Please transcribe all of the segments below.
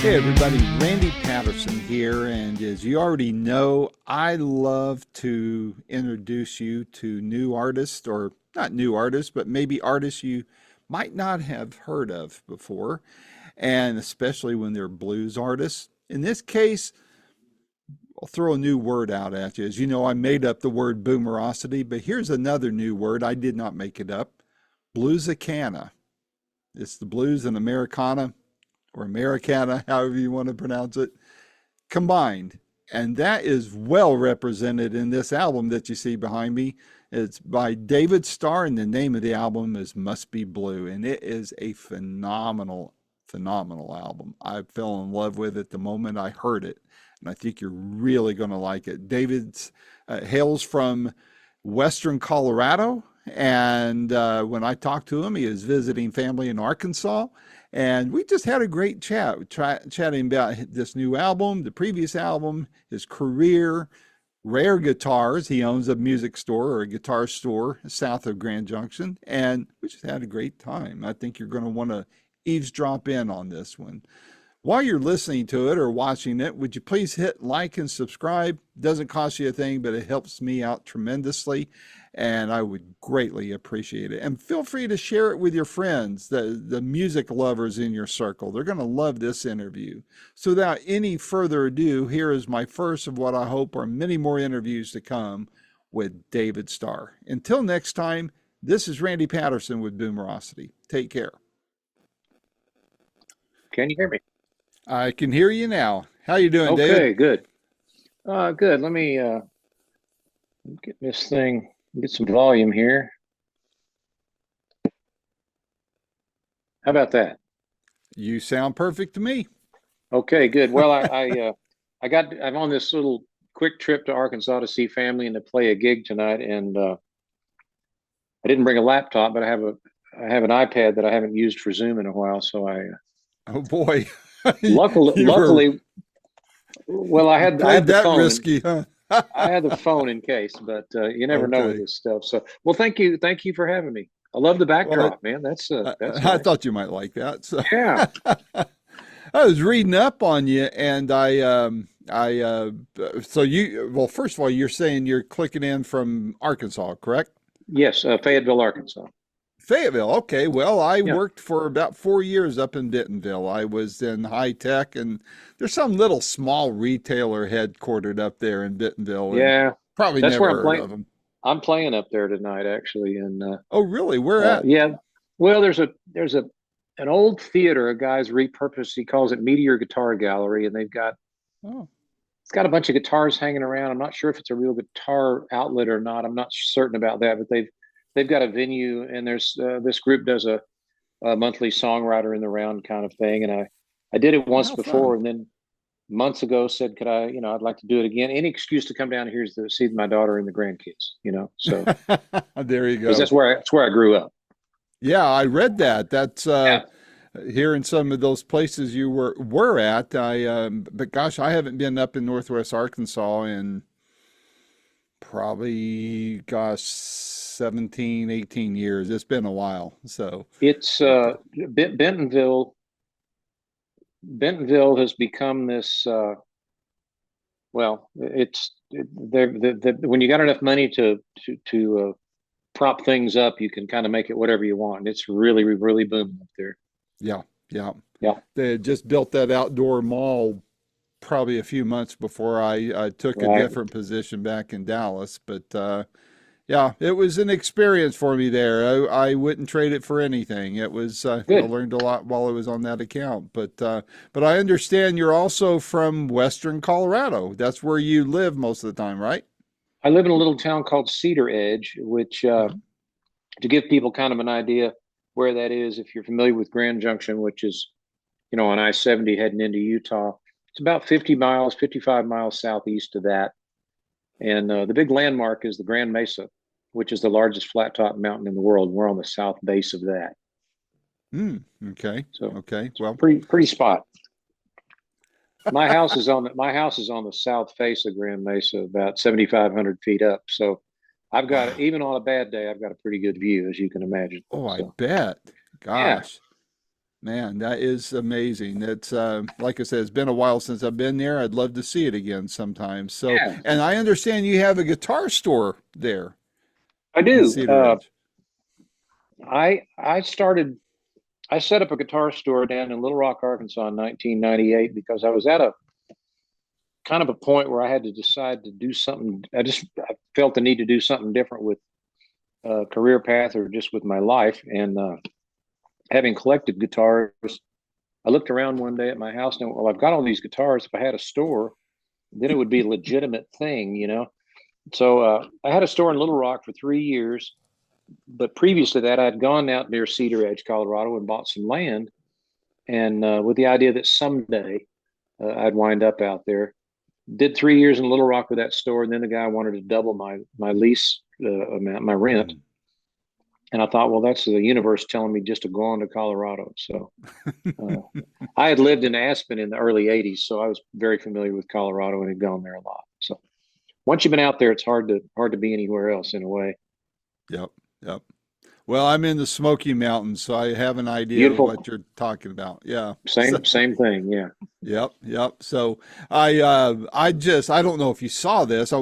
Hey everybody, Randy Patterson here, and as you already know, I love to introduce you to new artists, or not new artists, but maybe artists you might not have heard of before, and especially when they're blues artists. In this case, I'll throw a new word out at you. As you know, I made up the word boomerocity, but here's another new word. I did not make it up. Bluesicana. It's the blues and Americana, or Americana, however you want to pronounce it, combined. And that is well represented in this album that you see behind me. It's by David Starr, and the name of the album is Must Be Blue. And it is a phenomenal, phenomenal album. I fell in love with it the moment I heard it. And I think you're really going to like it. David hails from Western Colorado. And when I talked to him, he is visiting family in Arkansas. And we just had a great chat, chatting about this new album, the previous album, his career, rare guitars. He owns a music store or a guitar store south of Grand Junction. And we just had a great time. I think you're going to want to eavesdrop in on this one. While you're listening to it or watching it, would you please hit like and subscribe? It doesn't cost you a thing, but it helps me out tremendously, and I would greatly appreciate it. And feel free to share it with your friends, the music lovers in your circle. They're going to love this interview. So without any further ado, here is my first of what I hope are many more interviews to come with David Starr. Until next time, this is Randy Patterson with Boomerocity. Take care. Can you hear me? I can hear you now. How you doing, David? Okay, good. Good. Let me get this thing, get some volume here. How about that? You sound perfect to me. Okay, good. Well, I'm on this little quick trip to Arkansas to see family and to play a gig tonight, and I didn't bring a laptop, but I have an iPad that I haven't used for Zoom in a while, so Oh boy. luckily, well, I had Played the that phone. risky, huh? I had the phone in case, but you never know with Okay. this stuff. So, well, thank you for having me. I love the Well, backdrop, man. That's I nice. thought you might like that. So Yeah. I was reading up on you, and so well, first of all, you're saying you're clicking in from Arkansas, correct? Yes, Fayetteville, Arkansas. Fayetteville. Okay. Well, I Yeah. worked for about 4 years up in Bentonville. I was in high tech, and there's some little small retailer headquartered up there in Bentonville, and Yeah. probably That's never where I'm heard playing. of them. I'm playing up there tonight, actually, and Oh, really? Where at? yeah. Well, there's an old theater a guy's repurposed. He calls it Meteor Guitar Gallery, and Oh, it's got a bunch of guitars hanging around. I'm not sure if it's a real guitar outlet or not. I'm not certain about that, but they've got a venue, and there's this group does a monthly songwriter in the round kind of thing. And I did it once how fun. before, and then months ago said, could I, I'd like to do it again. Any excuse to come down here is to see my daughter and the grandkids, so There you because go. that's where I grew up. Yeah, I read that. That's Yeah. here in some of those places you were at. But gosh, I haven't been up in Northwest Arkansas in probably, gosh, 17, 18 years. It's been a while. So, It's but, Bentonville. Bentonville has become this. Well, when you got enough money to prop things up, you can kind of make it whatever you want. And it's really, really booming up there. yeah, yeah. Yeah, They had just built that outdoor mall probably a few months before I took a right. different position back in Dallas. But yeah, it was an experience for me there. I wouldn't trade it for anything. It was I Good. learned a lot while I was on that account. But I understand you're also from Western Colorado. That's where you live most of the time, right? I live in a little town called Cedar Edge, which Mhm. to give people kind of an idea where that is, if you're familiar with Grand Junction, which is on I-70 heading into Utah, it's about 50 miles, 55 miles southeast of that. And the big landmark is the Grand Mesa, which is the largest flat top mountain in the world. We're on the south base of that. Okay. So Okay. it's Well, pretty spot. My house is on the south face of Grand Mesa, about 7,500 feet up. So I've got, wow. even on a bad day, I've got a pretty good view, as you can imagine. Oh, I So bet. yeah, Gosh. Man, that is amazing. It's like I said, it's been a while since I've been there. I'd love to see it again sometime. So, Yeah, and I understand you have a guitar store there I in do. Cedar Ridge. I started. I set up a guitar store down in Little Rock, Arkansas in 1998 because I was at a kind of a point where I had to decide to do something. I felt the need to do something different with career path or just with my life. And having collected guitars, I looked around one day at my house and went, well, I've got all these guitars. If I had a store, then it would be a legitimate thing, you know? So I had a store in Little Rock for 3 years. But previous to that, I'd gone out near Cedar Edge, Colorado, and bought some land, and with the idea that someday I'd wind up out there. Did 3 years in Little Rock with that store, and then the guy wanted to double my lease amount, my rent, Mm. and I thought, well, that's the universe telling me just to go on to Colorado. So uh, I had lived in Aspen in the early '80s, so I was very familiar with Colorado and had gone there a lot. So once you've been out there, it's hard to be anywhere else in a way. Yep, yep. Well, I'm in the Smoky Mountains, so I have an idea of what Beautiful, you're talking about. Yeah. So, same thing. Yeah. yep, yep. So I don't know if you saw this.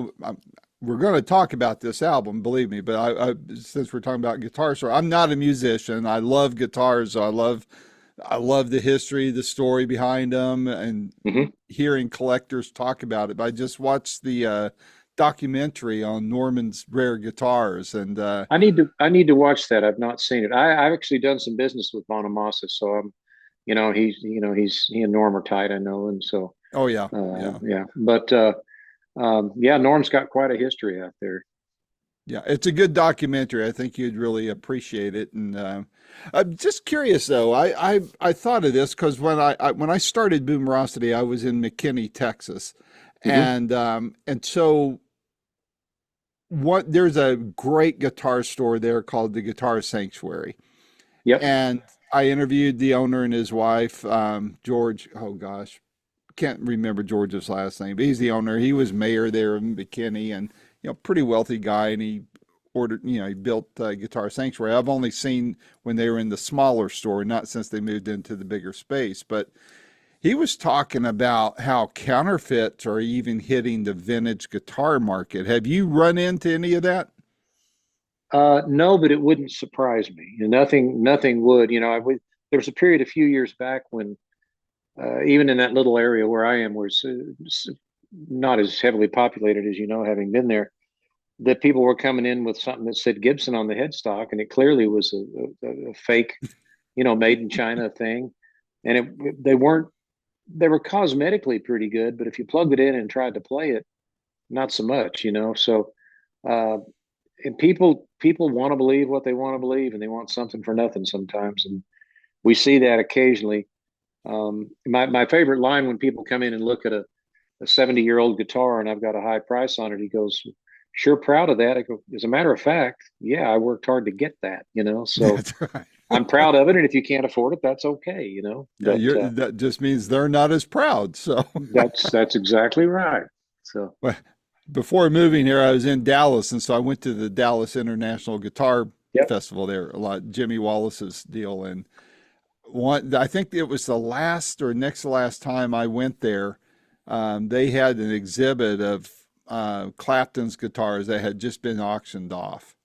We're going to talk about this album, believe me. But since we're talking about guitar, so I'm not a musician. I love guitars. So I love the history, the story behind them, and Hmm. hearing collectors talk about it. But I just watched the documentary on Norman's rare guitars, and I need to watch that. I've not seen it. I've actually done some business with Bonamassa, so I'm, he and Norm are tight, I know, and so oh yeah, yeah. yeah. But yeah, Norm's got quite a history out there. Yeah, it's a good documentary. I think you'd really appreciate it. And I'm just curious, though. I thought of this because when I started Boomerocity, I was in McKinney, Texas, Hmm. and so what there's a great guitar store there called the Guitar Sanctuary, Yep. and I interviewed the owner and his wife, George. Oh gosh, can't remember George's last name, but he's the owner. He was mayor there in McKinney, and pretty wealthy guy, and he ordered, he built Guitar Sanctuary. I've only seen when they were in the smaller store, not since they moved into the bigger space. But he was talking about how counterfeits are even hitting the vintage guitar market. Have you run into any of that? No, but it wouldn't surprise me. And nothing would. There was a period a few years back when even in that little area where I am, where it's not as heavily populated as having been there, that people were coming in with something that said Gibson on the headstock, and it clearly was a fake, made in China thing. And they were cosmetically pretty good, but if you plugged it in and tried to play it, not so much. So, uh, and people want to believe what they want to believe, and they want something for nothing sometimes, and we see that occasionally. My favorite line when people come in and look at a 70-year-old guitar and I've got a high price on it, he goes, sure proud of that. I go, as a matter of fact, yeah, I worked hard to get that. So That's right. I'm proud of it. And if you can't afford it, that's okay. Yeah, But that just means they're not as proud. So, that's exactly right. So, well, before moving here, I was in Dallas, and so I went to the Dallas International Guitar yep. Festival there, a lot, Jimmy Wallace's deal. And I think it was the last or next to last time I went there. They had an exhibit of Clapton's guitars that had just been auctioned off.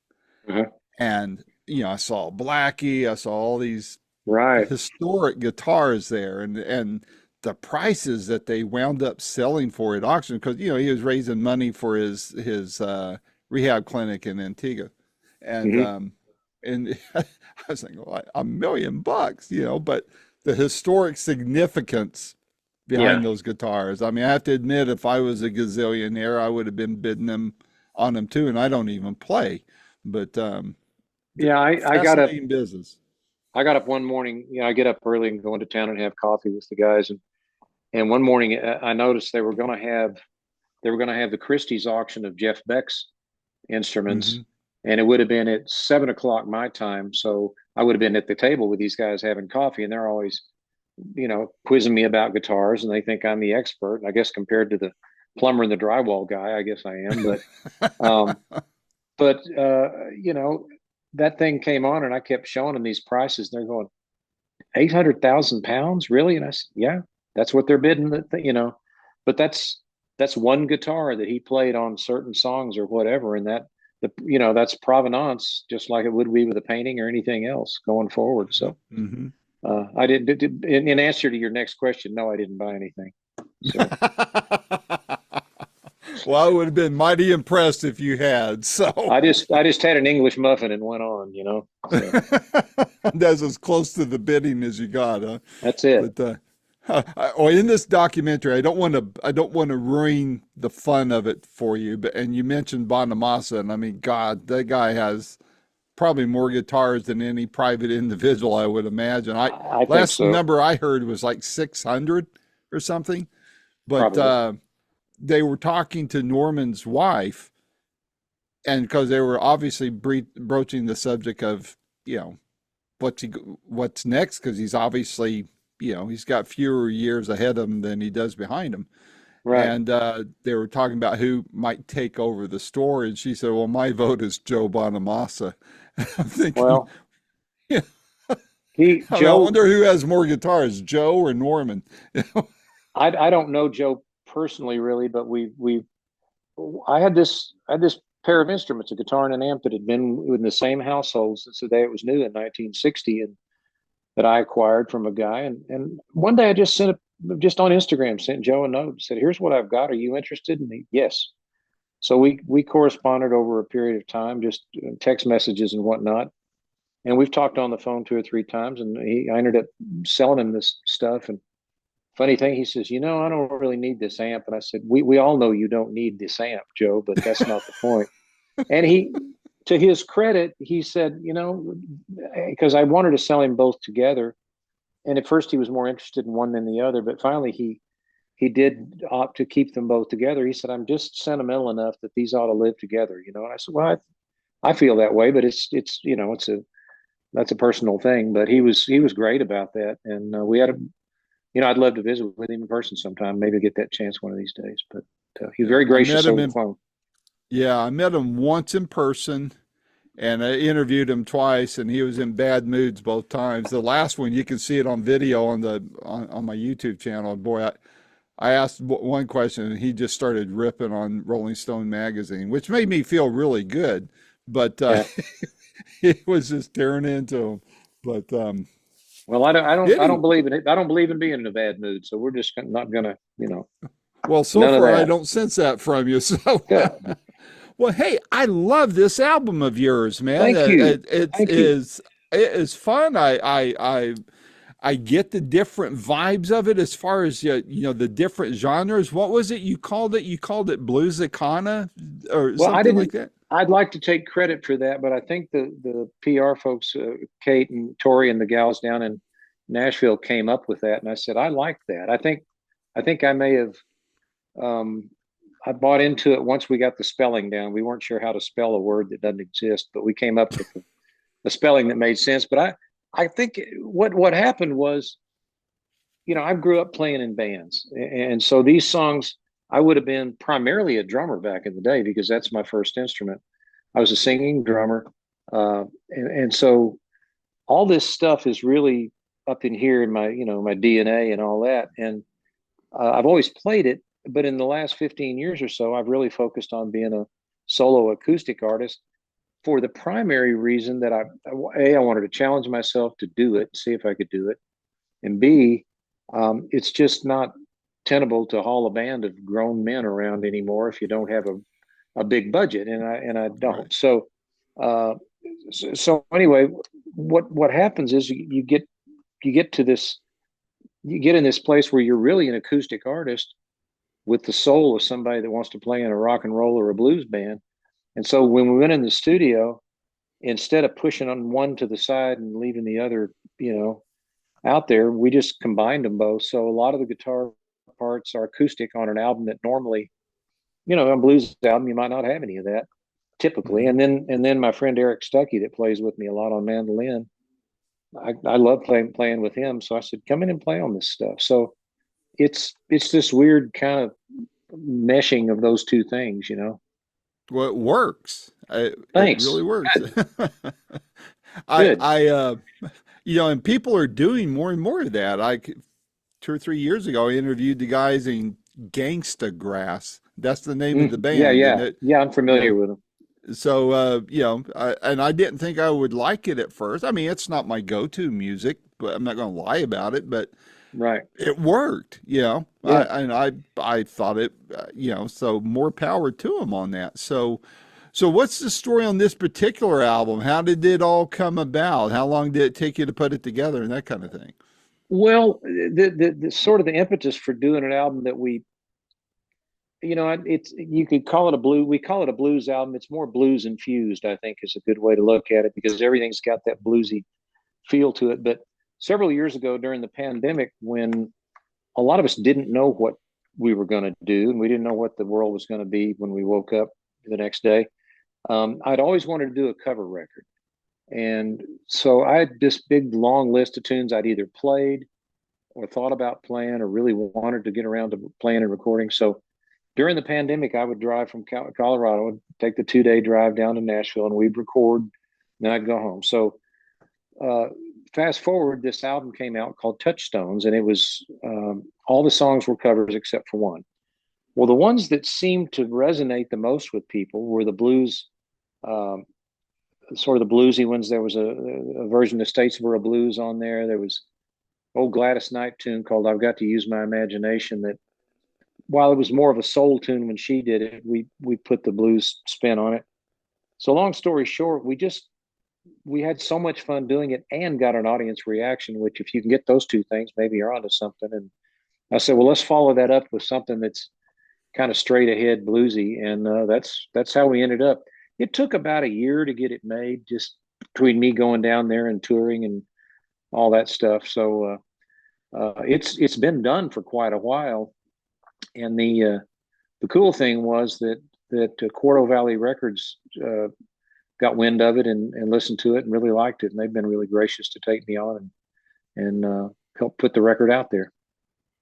Uh-huh. And, I saw Blackie, I saw all these Right. historic guitars there, and the prices that they wound up selling for at auction, because he was raising money for his rehab clinic in Antigua, and Hmm. I was thinking, well, $1 million, but the historic significance behind Yeah. those guitars. I mean, I have to admit, if I was a gazillionaire, I would have been bidding them on them too, and I don't even play, but Yeah. fascinating business. I got up one morning, I get up early and go into town and have coffee with the guys. And one morning I noticed they were going to have the Christie's auction of Jeff Beck's instruments, Hmm. and it would have been at 7 o'clock my time. So I would have been at the table with these guys having coffee, and they're always, quizzing me about guitars, and they think I'm the expert. And I guess compared to the plumber and the drywall guy, I guess I am. Um, but that thing came on, and I kept showing them these prices, and they're going, £800,000, really? And I said, yeah, that's what they're bidding, but that's one guitar that he played on certain songs or whatever. And that's provenance, just like it would be with a painting or anything else going forward. So, Hmm. I in answer to your next question, no, I didn't buy anything. So Well, I would have been mighty impressed if you had. So I just had an English muffin and went on. So that's as close to the bidding as you got, huh? that's it. But in this documentary, I don't want to ruin the fun of it for you. But and you mentioned Bonamassa, and I mean, God, that guy has probably more guitars than any private individual, I would imagine. I I think last so, number I heard was like 600 or something. But probably. they were talking to Norman's wife, and because they were obviously broaching the subject of you know what's what's next, because he's obviously he's got fewer years ahead of him than he does behind him. Right. And they were talking about who might take over the store, and she said, "Well, my vote is Joe Bonamassa." I'm thinking, Well, yeah, he I mean, I Joe wonder who has more guitars, Joe or Norman. I don't know Joe personally really, but we I had this pair of instruments, a guitar and an amp that had been in the same household since the day it was new in 1960, and that I acquired from a guy. And one day I just on Instagram sent Joe a note, said, "Here's what I've got. Are you interested?" And yes. So we corresponded over a period of time, just text messages and whatnot. And we've talked on the phone 2 or 3 times, and I ended up selling him this stuff. And funny thing, he says, I don't really need this amp. And I said, we all know you don't need this amp, Joe, but that's not the point. And to his credit, he said, because I wanted to sell him both together. And at first he was more interested in one than the other, but finally he did opt to keep them both together. He said, "I'm just sentimental enough that these ought to live together." And I said, "Well, I feel that way, but it's a that's a personal thing." But he was great about that, and we had I'd love to visit with him in person sometime. Maybe get that chance one of these days. But he was Yeah, very I met gracious him over the in phone. yeah, I met him once in person, and I interviewed him twice, and he was in bad moods both times. The last one, you can see it on video on my YouTube channel. Boy, I asked one question, and he just started ripping on Rolling Stone magazine, which made me feel really good. But Yeah. he was just tearing into him. But Well, I don't anyway, believe in it. I don't believe in being in a bad mood. So we're just not gonna, well, so none of far I that. don't sense that from you. So, Good. well, hey, I love this album of yours, man. Thank you. Thank you. It is fun. I get the different vibes of it as far as the different genres. What was it you called it? You called it bluesicana or Well, I something like didn't. that? I'd like to take credit for that, but I think the PR folks, Kate and Tori and the gals down in Nashville, came up with that, and I said I like that. I think I may have. Um, I bought into it once we got the spelling down. We weren't sure how to spell a word that doesn't exist, but we came up with a spelling that made sense. But I think what happened was, I grew up playing in bands, and so these songs, I would have been primarily a drummer back in the day because that's my first instrument. I was a singing drummer, and so all this stuff is really up in here in my DNA and all that. And I've always played it, but in the last 15 years or so, I've really focused on being a solo acoustic artist for the primary reason that I wanted to challenge myself to do it, see if I could do it, and B, it's just not tenable to haul a band of grown men around anymore if you don't have a big budget, and I Right. don't. Uh, so anyway, what happens is you get to this you get in this place where you're really an acoustic artist with the soul of somebody that wants to play in a rock and roll or a blues band. And so when we went in the studio, instead of pushing on one to the side and leaving the other, out there, we just combined them both. So a lot of the guitar parts are acoustic on an album that normally, on a blues album, you might not have any of that typically. Hmm. And then my friend Eric Stuckey that plays with me a lot on mandolin, I love playing with him. So I said, come in and play on this stuff. So it's this weird kind of meshing of those two things. Well, it works. It Thanks. really works. Good. I And people are doing more and more of that. 2 or 3 years ago, I interviewed the guys in Gangsta Grass. That's the name of the Yeah, band, and yeah, it, yeah. I'm you familiar know, with them. so and I didn't think I would like it at first. I mean, it's not my go-to music, but I'm not going to lie about it. But Right. it worked, Yeah. I thought it, so more power to them on that. So what's the story on this particular album? How did it all come about? How long did it take you to put it together and that kind of thing? Well, the sort of the impetus for doing an album that it's you could call it a blue. We call it a blues album. It's more blues infused, I think, is a good way to look at it because everything's got that bluesy feel to it. But several years ago during the pandemic, when a lot of us didn't know what we were going to do and we didn't know what the world was going to be when we woke up the next day, I'd always wanted to do a cover record. And so I had this big long list of tunes I'd either played or thought about playing or really wanted to get around to playing and recording. So during the pandemic, I would drive from Colorado, would take the 2 day drive down to Nashville, and we'd record. And then I'd go home. So uh, fast forward, this album came out called Touchstones, and it was all the songs were covers except for one. Well, the ones that seemed to resonate the most with people were the blues, um, sort of the bluesy ones. There was a version of Statesboro Blues on there. There was old Gladys Knight tune called "I've Got to Use My Imagination." That while it was more of a soul tune when she did it, we put the blues spin on it. So long story short, we had so much fun doing it and got an audience reaction. Which, if you can get those two things, maybe you're onto something. And I said, well, let's follow that up with something that's kind of straight ahead bluesy, and that's how we ended up. It took about a year to get it made, just between me going down there and touring and all that stuff. So it's been done for quite a while, and the cool thing was that Quarto Valley Records got wind of it and listened to it and really liked it, and they've been really gracious to take me on and help put the record out there.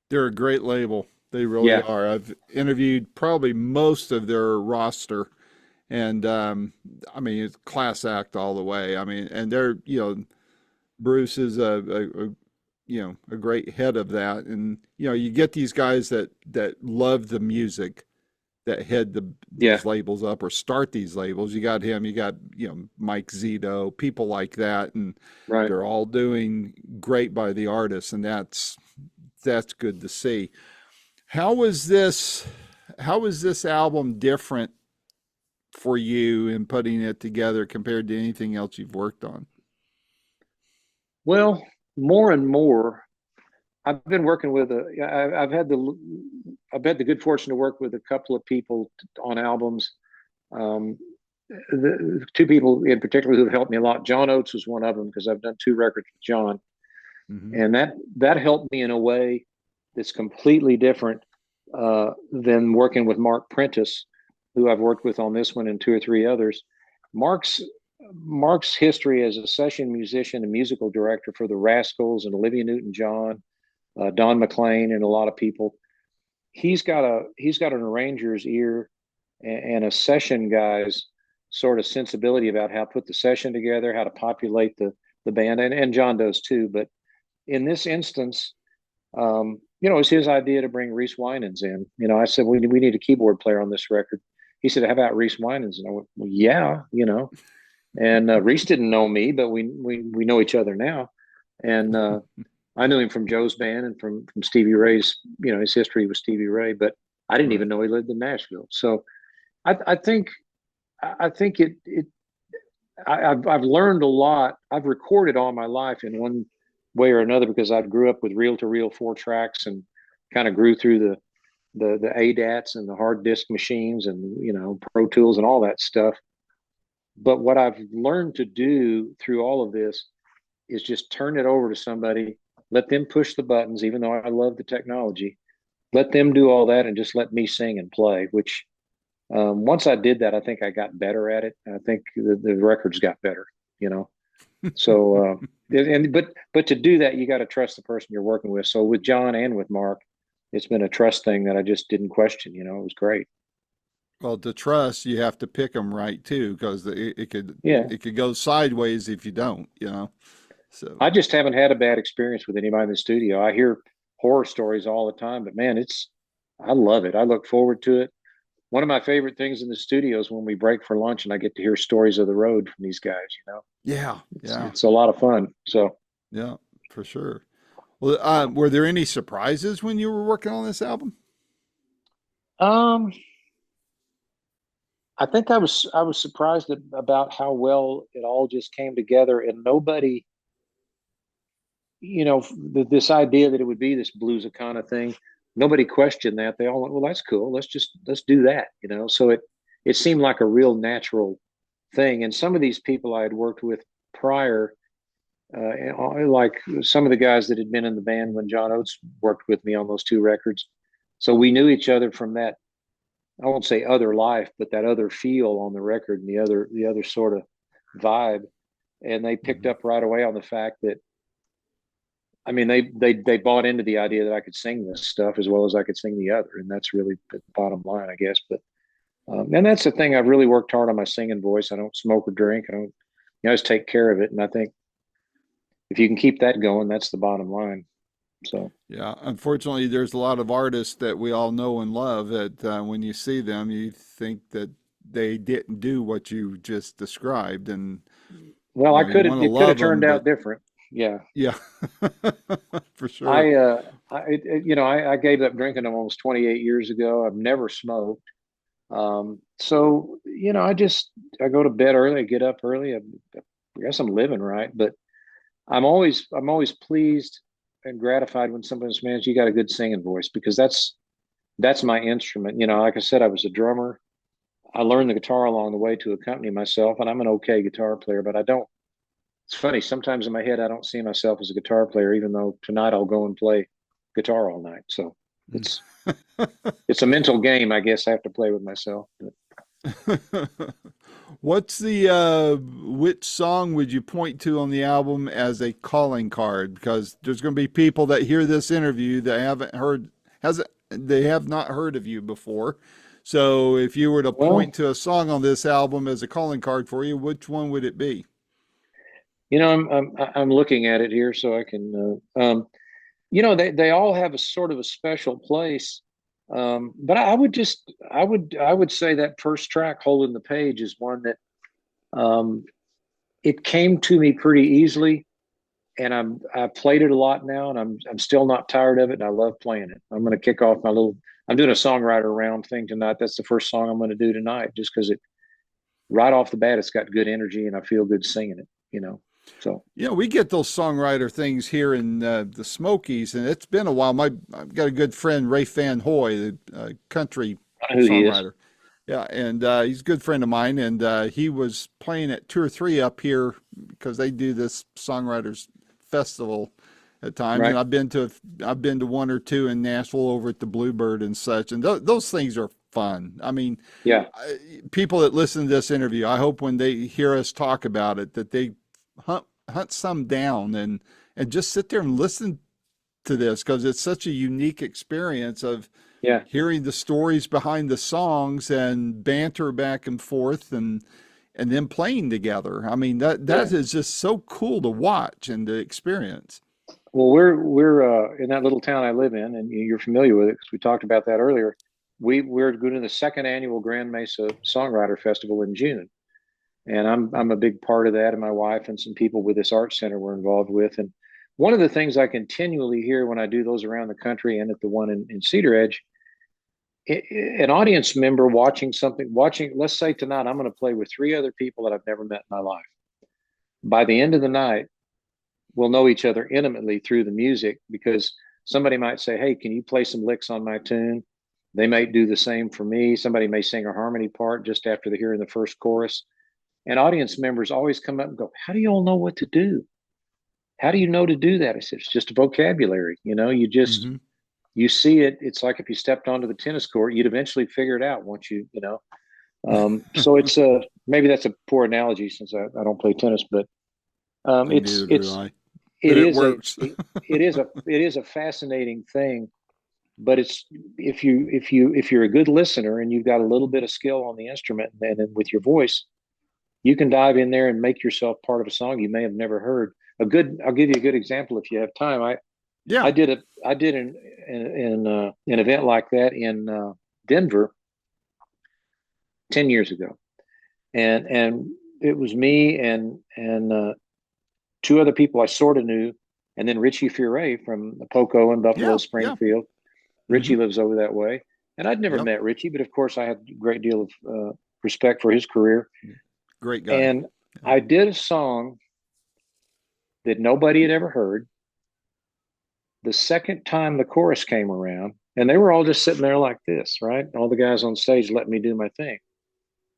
They're a great label. They really Yeah, are. I've interviewed probably most of their roster, and I mean, it's class act all the way. I mean, and Bruce is a great head of that, and you get these guys that love the music that head yeah, these labels up or start these labels. You got him, you got Mike Zito, people like that, and right. they're all doing great by the artists, and that's good to see. How was this? How was this album different for you in putting it together compared to anything else you've worked on? Well, more and more, I've been working with I've had the good fortune to work with a couple of people on albums. Um, the two people in particular who've helped me a lot. John Oates was one of them because I've done two records with John, Hmm. and that helped me in a way that's completely different than working with Mark Prentice, who I've worked with on this one and two or three others. Mark's Mark's history as a session musician and musical director for the Rascals and Olivia Newton-John, Don McLean, and a lot of people. He's got an arranger's ear and a session guy's sort of sensibility about how to put the session together, how to populate the band, and John does too. But in this instance, it was his idea to bring Reese Winans in. I said we need a keyboard player on this record. He said, "How about Reese Winans?" And I went, "Well, yeah, And Reese didn't know me, but we know each other now. And I knew him from Joe's band and from Stevie Ray's, his history with Stevie Ray, but I didn't even Right. know he lived in Nashville. So I think I've learned a lot. I've recorded all my life in one way or another because I grew up with reel to reel 4 tracks and kind of grew through the ADATs and the hard disk machines and Pro Tools and all that stuff. But what I've learned to do through all of this is just turn it over to somebody, let them push the buttons, even though I love the technology, let them do all that and just let me sing and play, which once I did that, I think I got better at it. I think the records got better, you know? So, but to do that, you got to trust the person you're working with. So with John and with Mark, it's been a trust thing that I just didn't question, it was great. Well, to trust, you have to pick them right too, because Yeah. it could go sideways if you don't. So I just haven't had a bad experience with anybody in the studio. I hear horror stories all the time, but man, I love it. I look forward to it. One of my favorite things in the studio is when we break for lunch and I get to hear stories of the road from these guys, you know. yeah, It's yeah, it's a lot of fun. So, yeah, for sure. Well, were there any surprises when you were working on this album? um I think I was surprised about how well it all just came together, and nobody, this idea that it would be this blues kind of thing, nobody questioned that. They all went, well, that's cool. Let's do that, you know. So it seemed like a real natural thing. And some of these people I had worked with prior, like some of the guys that had been in the band when John Oates worked with me on those two records. So we knew each other from that, I won't say other life, but that other feel on the record and the other sort of vibe. And they picked Hmm. up right away on the fact that, I mean, they bought into the idea that I could sing this stuff as well as I could sing the other, and that's really the bottom line, I guess. But and that's the thing. I've really worked hard on my singing voice. I don't smoke or drink. I don't. I just take care of it, and I think if you can keep that going, that's the bottom line. So Yeah, unfortunately, there's a lot of artists that we all know and love that when you see them, you think that they didn't do what you just described, and well, you I know you could have want to it could have love turned them, but out different. Yeah, yeah, for sure. I I gave up drinking almost 28 years ago. I've never smoked. So I go to bed early, I get up early. I guess I'm living right, but I'm always pleased and gratified when somebody says, "Man, you got a good singing voice," because that's my instrument. Like I said, I was a drummer. I learned the guitar along the way to accompany myself, and I'm an okay guitar player, but I don't. It's funny, sometimes in my head I don't see myself as a guitar player, even though tonight I'll go and play guitar all night. So it's it's a mental game, I guess. I have to play with myself. But, What's the which song would you point to on the album as a calling card? Because there's going to be people that hear this interview that haven't heard hasn't they have not heard of you before. So if you were to well, point to a song on this album as a calling card for you, which one would it be? I'm looking at it here so I can. They all have a sort of a special place. But I would say that first track, "Holding the Page," is one that um, it came to me pretty easily, and I played it a lot now, and I'm still not tired of it, and I love playing it. I'm going to kick off my little. I'm doing a songwriter round thing tonight. That's the first song I'm going to do tonight, just because it right off the bat it's got good energy, and I feel good singing it. So Yeah, we get those songwriter things here in the Smokies, and it's been a while. I've got a good friend, Ray Van Hoy, the country I know who he is. songwriter. Yeah, and he's a good friend of mine, and he was playing at two or three up here because they do this songwriters festival at times, and Right? I've been to one or two in Nashville over at the Bluebird and such, and those things are fun. I mean, Yeah, people that listen to this interview, I hope when they hear us talk about it that they hunt some down and just sit there and listen to this because it's such a unique experience of yeah, hearing the stories behind the songs and banter back and forth and then playing together. I mean that yeah. is just so cool to watch and to experience. Well, we're in that little town I live in, and you're familiar with it because we talked about that earlier. We're going to the second annual Grand Mesa Songwriter Festival in June, and I'm a big part of that. And my wife and some people with this art center we're involved with. And one of the things I continually hear when I do those around the country and at the one in Cedar Edge, an audience member watching. Let's say tonight I'm going to play with three other people that I've never met in my life. By the end of the night, we'll know each other intimately through the music because somebody might say, "Hey, can you play some licks on my tune?" They might do the same for me. Somebody may sing a harmony part just after they're hearing the first chorus. And audience members always come up and go, "How do you all know what to do? How do you know to do that?" I said, "It's just a vocabulary. Hmm. You see it. It's like if you stepped onto the tennis court, you'd eventually figure it out once So it's maybe that's a poor analogy since I don't play tennis, but it's Neither do it's I, it but it is a works. it is a fascinating thing. But it's if you're a good listener and you've got a little bit of skill on the instrument and with your voice, you can dive in there and make yourself part of a song you may have never heard. I'll give you a good example if you have time. Yeah. I did an event like that in Denver 10 years ago. And it was me and two other people I sort of knew, and then Richie Furay from Poco and Buffalo Yeah. Yeah. Springfield. Hmm. Richie lives over that way, and I'd never Yep. met Richie, but of course I had a great deal of respect for his career. Great guy. And Yeah. I did a song that nobody had ever heard. The second time the chorus came around, and they were all just sitting there like this, right? All the guys on stage let me do my thing.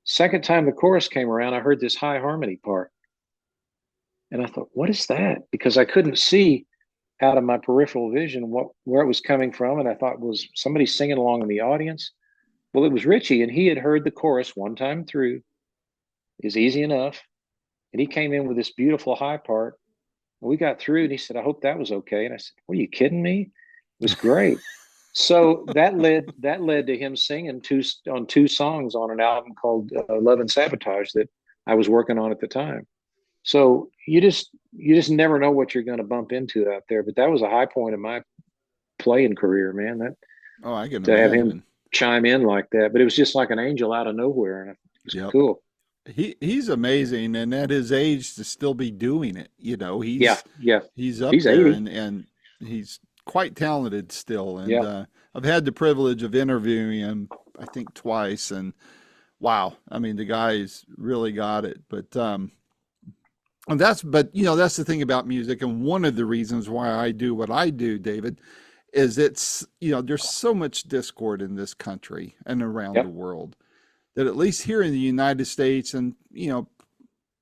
Second time the chorus came around, I heard this high harmony part. And I thought, what is that? Because I couldn't see out of my peripheral vision where it was coming from. And I thought, was somebody singing along in the audience? Well, it was Richie, and he had heard the chorus one time through, is easy enough. And he came in with this beautiful high part. And we got through, and he said, I hope that was okay. And I said, what, are you kidding me? It was great. So that led to him singing two songs on an album called Love and Sabotage that I was working on at the time. So you just never know what you're going to bump into out there. But that was a high point of my playing career, man. That Oh, I can to have him imagine. chime in like that, but it was just like an angel out of nowhere, and it was Yep. cool. He's amazing, and at his age to still be doing it, Yeah, yeah. he's up He's there, 80. and he's quite talented still. And Yeah, I've had the privilege of interviewing him, I think twice, and wow, I mean the guy's really got it. But that's the thing about music, and one of the reasons why I do what I do, David, is there's so much discord in this country and around the yep, world that at least here in the United States and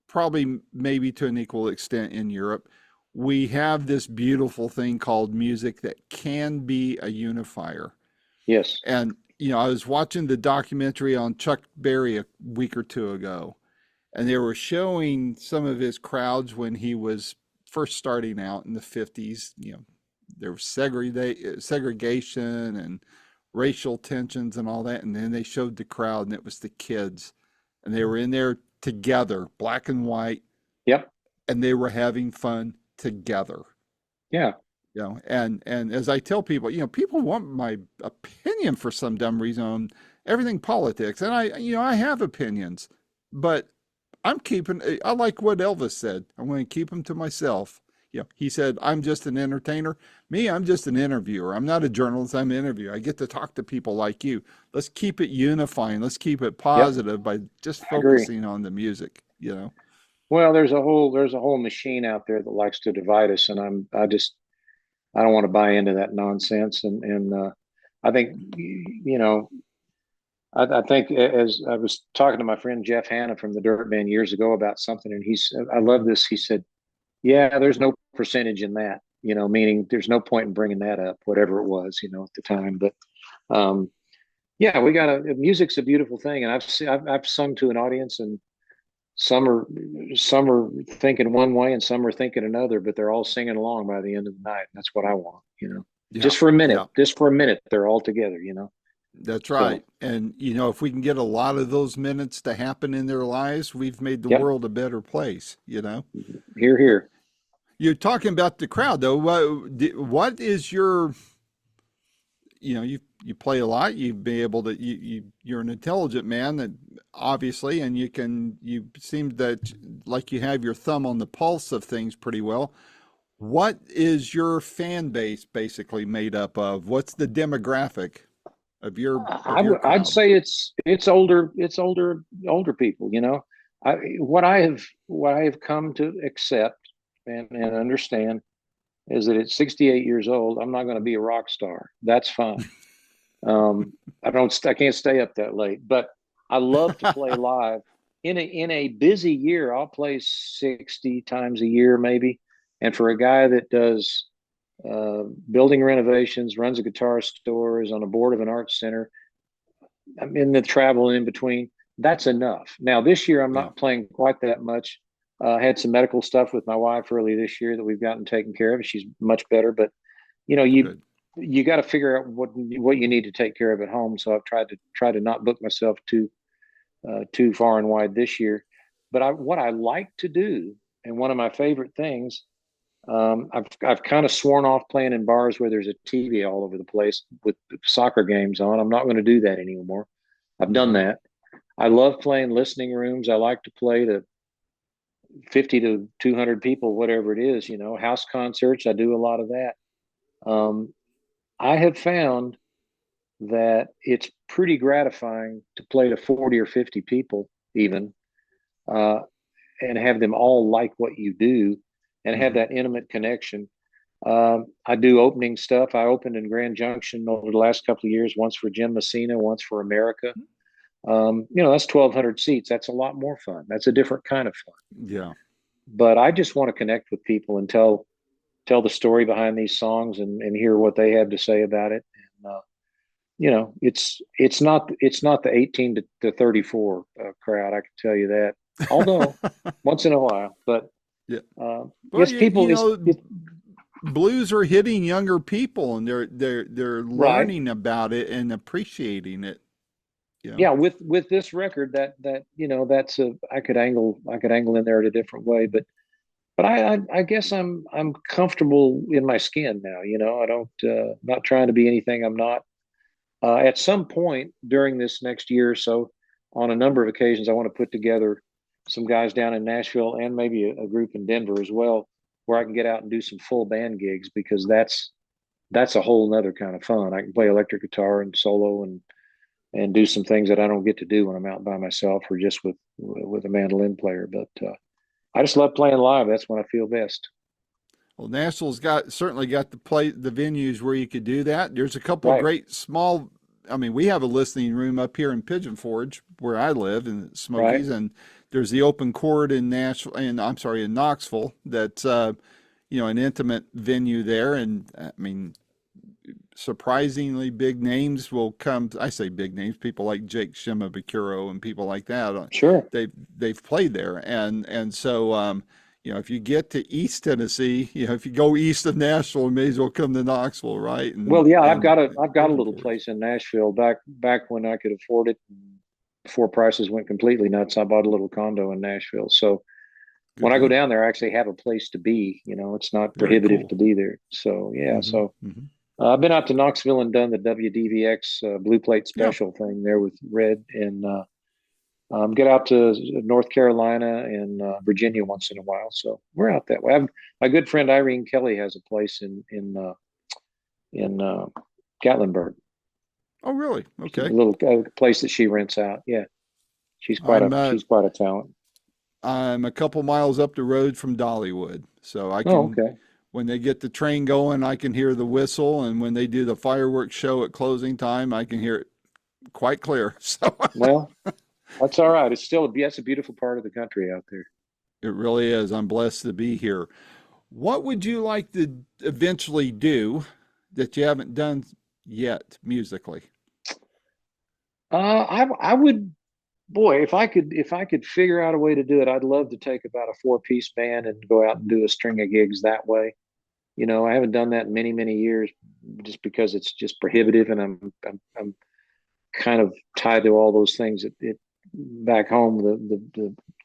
probably maybe to an equal extent in Europe, we have this beautiful thing called music that can be a unifier. yes, And I was watching the documentary on Chuck Berry a week or two ago, and they were showing some of his crowds when he was first starting out in the 50s. There was segregation and racial tensions and all that. And then they showed the crowd, and it was the kids. And they were in there together, black and white, yep, and they were having fun together. yeah, And as I tell people, people want my opinion for some dumb reason on everything politics. And I have opinions, but I like what Elvis said. I'm going to keep them to myself. He said, I'm just an entertainer. Me, I'm just an interviewer. I'm not a journalist. I'm an interviewer. I get to talk to people like you. Let's keep it unifying. Let's keep it yep. positive by just I agree. focusing on the music. Well, there's a whole machine out there that likes to divide us, and I don't want to buy into that nonsense. And I think I think as I was talking to my friend Jeff Hanna from the Dirt Band years ago about something, and he said, I love this. He said, yeah, there's no percentage in that, meaning there's no point in bringing that up, whatever it was, at the time. But um, yeah, music's a beautiful thing. And I've sung to an audience, and some are thinking one way and some are thinking another, but they're all singing along by the end of the night. That's what I want. Yeah. Just for a minute, Yeah. they're all together. That's So, right. And, if we can get a lot of those minutes to happen in their lives, we've made the yep, world a better place. here, But here. you're talking about the crowd, though. What is your you play a lot. You'd be able to you're an intelligent man that obviously, and you seem that like you have your thumb on the pulse of things pretty well. What is your fan base basically made up of? What's the demographic of your I'd crowd? say it's older people. What I have come to accept and understand is that at 68 years old, I'm not going to be a rock star. That's fine. I can't stay up that late, but I love to play live. In a busy year, I'll play 60 times a year, maybe. And for a guy that does building renovations, runs a guitar store, is on a board of an art center, I'm in the travel in between. That's enough. Now, this year, I'm Yeah, not playing quite that much. I had some medical stuff with my wife early this year that we've gotten taken care of. She's much better, but you know, you good. you got to figure out what you need to take care of at home. So I've tried to not book myself too far and wide this year. But what I like to do, and one of my favorite things, I've kind of sworn off playing in bars where there's a TV all over the place with soccer games on. I'm not going to do that anymore. I've done Hmm. that. I love playing listening rooms. I like to play to 50 to 200 people, whatever it is, house concerts. I do a lot of that. Um, I have found that it's pretty gratifying to play to 40 or 50 people, even, uh, and have them all like what you do and have Hmm. that intimate connection. I do opening stuff. I opened in Grand Junction over the last couple of years, once for Jim Messina, once for America. That's 1,200 seats. That's a lot more fun. That's a different kind of fun. Yeah. But I just want to connect with people and tell the story behind these songs and hear what they have to say about it. And it's not the 18 to 34 crowd. I can tell you that. Although once in a while, but Yeah. Well, it's you people. know, blues are hitting younger people, and they're Right. learning about it and appreciating it. You know. Yeah, with this record, that's a I could angle in there in a different way, but I guess I'm comfortable in my skin now. I don't not trying to be anything I'm not. At some point during this next year or so, on a number of occasions, I want to put together some guys down in Nashville and maybe a group in Denver as well, where I can get out and do some full band gigs because that's a whole nother kind of fun. I can play electric guitar and solo and do some things that I don't get to do when I'm out by myself or just with a mandolin player. But I just love playing live. That's when I feel best. Well, Nashville's got certainly got the venues where you could do that. There's a couple of Right, great small. I mean, we have a listening room up here in Pigeon Forge where I live in right. Smokies, and there's the open chord in Nashville, and I'm sorry, in Knoxville. That's an intimate venue there, and I mean, surprisingly big names will come. I say big names, people like Jake Shimabukuro and people like that. Sure. They've played there, and so if you get to East Tennessee, if you go east of Nashville, you may as well come to Knoxville, right? Well, And yeah, I've and got a Pigeon little Forge. place in Nashville back when I could afford it. Before prices went completely nuts, I bought a little condo in Nashville. So Good when I go deal. down there, I actually have a place to be. It's not Very prohibitive cool. to be there. So yeah, Hmm. so Hmm. I've been out to Knoxville and done the WDVX Blue Plate Yeah. special thing there with Red, and get out to North Carolina and Virginia once in a while. So we're out that way. My good friend Irene Kelly has a place in Gatlinburg, Oh, really? a Okay. little place that she rents out. Yeah, she's quite I'm a uh, she's quite a talent. I'm a couple miles up the road from Dollywood, so I Oh, can, okay. when they get the train going, I can hear the whistle, and when they do the fireworks show at closing time, I can hear it quite clear. So Well, that's all right. That's a beautiful part of the country out there. it really is. I'm blessed to be here. What would you like to eventually do that you haven't done yet musically? I would, boy, if I could figure out a way to do it, I'd love to take about a four-piece band and go out and do a string of gigs that way. I haven't done that in many, many years just because it's just prohibitive and I'm kind of tied to all those things back home,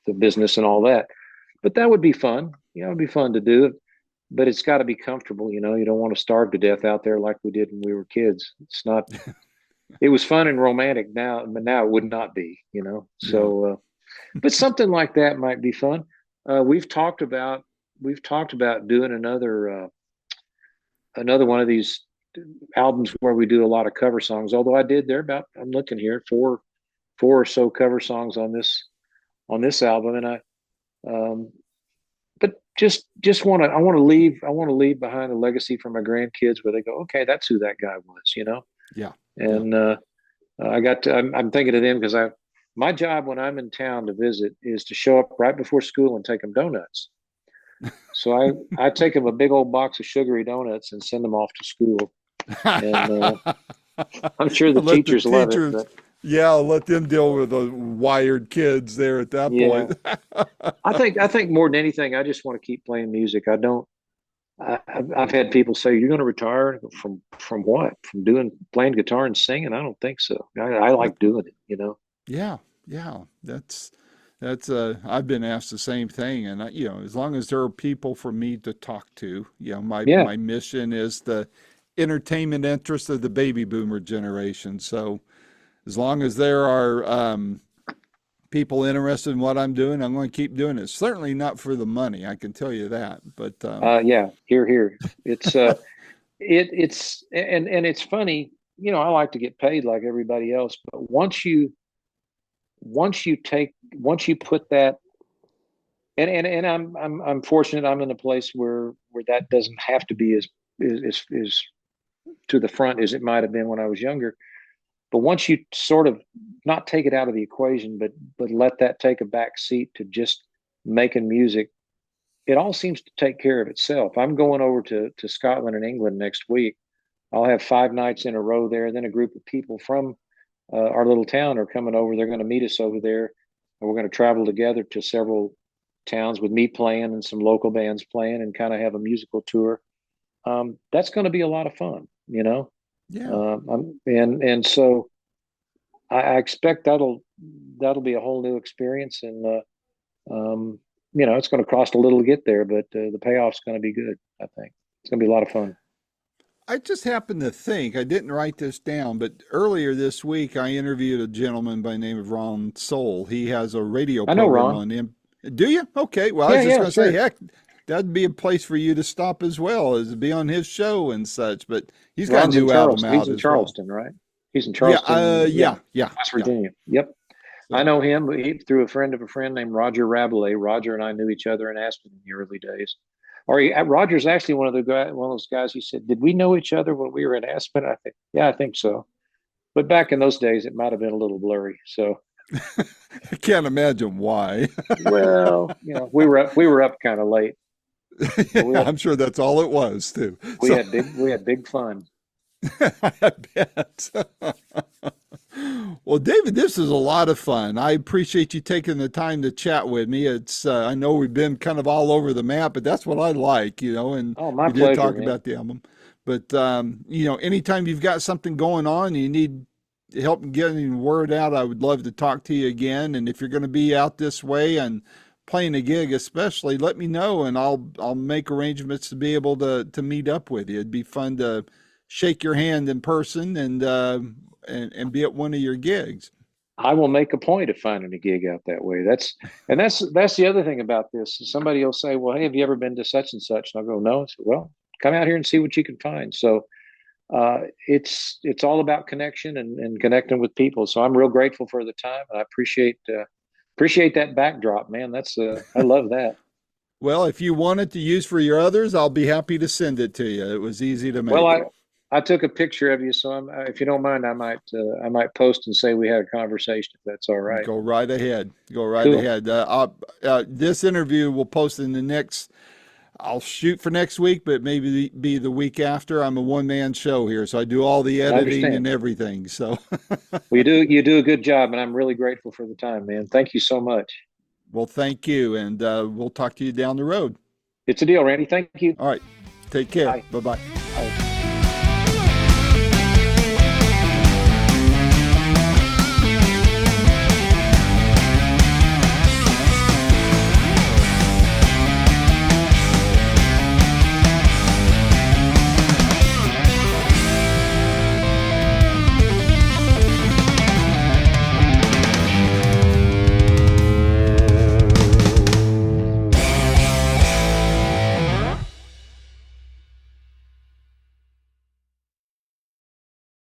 the business and all that. But that would be fun. It'd be fun to do it, but it's got to be comfortable. You don't want to starve to death out there like we did when we were kids. It's not, it was fun and romantic now, but now it would not be. Yeah. But something like that might be fun. We've talked about doing another one of these albums where we do a lot of cover songs. Although I'm looking here, four or so cover songs on this album, and um, but I want to leave behind a legacy for my grandkids where they go, okay, that's who that guy was. Yeah. Yeah. And I'm thinking of them because my job when I'm in town to visit is to show up right before school and take them donuts. So I take them a big old box of sugary donuts and send them off to school. And I'm sure the Let the teachers love it, teachers, but yeah, let them deal with the wired kids there at that yeah, point. I think more than anything, I just want to keep playing music. I don't. I've had people say, "You're going to retire from what? From doing playing guitar and singing?" I don't think so. I like doing it. Yeah, yeah, That's I've been asked the same thing, and as long as there are people for me to talk to, my Yeah. my mission is the entertainment interest of the baby boomer generation. So as long as there are people interested in what I'm doing, I'm going to keep doing it. Certainly not for the money, I can tell you that. But Yeah. Here, here. It's it's and it's funny. I like to get paid like everybody else, but once you put that, and I'm fortunate. I'm in a place where that doesn't have to be as to the front as it might have been when I was younger. But once you sort of not take it out of the equation, but let that take a back seat to just making music, it all seems to take care of itself. I'm going over to Scotland and England next week. I'll have 5 nights in a row there. Then a group of people from our little town are coming over. They're going to meet us over there, and we're going to travel together to several towns with me playing and some local bands playing, and kind of have a musical tour. That's going to be a lot of fun, yeah. and so I expect that'll be a whole new experience, and it's going to cost a little to get there, but the payoff's going to be good. I think it's going to be a lot of fun. I just happened to think, I didn't write this down, but earlier this week I interviewed a gentleman by the name of Ron Soul. He has a radio I know program Ron. on him. Do you? Okay. Well, I Yeah, was just yeah, going to say, sure. heck, that'd be a place for you to stop as well, as to be on his show and such. But he's got a Ron's in new album Charleston. He's out in as well. Charleston, right? He's in Yeah. Charleston, yeah, Yeah. Yeah. West Yeah. Virginia. Yep. I So, know him, but he through a friend of a friend named Roger Rabelais. Roger and I knew each other in Aspen in the early days. Roger's actually one of those guys. He said, "Did we know each other when we were in Aspen?" I think, yeah, I think so. But back in those days, it might have been a little blurry. So, I can't imagine why. well, we were up kind of late, but Yeah, I'm sure that's all it was too. So we had big fun. I bet. Well, David, this is a lot of fun. I appreciate you taking the time to chat with me. It's I know we've been kind of all over the map, but that's what I like, and Oh, my we did pleasure, talk man. about the album. But anytime you've got something going on, and you need help getting word out, I would love to talk to you again. And if you're going to be out this way and playing a gig, especially, let me know, and I'll make arrangements to be able to meet up with you. It'd be fun to shake your hand in person and be at one of your gigs. I will make a point of finding a gig out that way. That's the other thing about this. Somebody will say, "Well, hey, have you ever been to such and such?" And I'll go, "No." I said, "Well, come out here and see what you can find." So it's all about connection and connecting with people. So I'm real grateful for the time, and I appreciate that backdrop, man. That's I love that. Well, if you want it to use for your others, I'll be happy to send it to you. It was easy to Well, make. I took a picture of you, so if you don't mind, I might post and say we had a conversation if that's all right. Go right ahead. Go right Cool. ahead. This interview will post in the next. I'll shoot for next week, but maybe be the week after. I'm a one-man show here, so I do all the I editing understand. and everything. So, Well, you do a good job, and I'm really grateful for the time, man. Thank you so much. well, thank you, and we'll talk to you down the road. It's a deal, Randy. Thank you. All right, take care. Bye. Bye bye. Bye.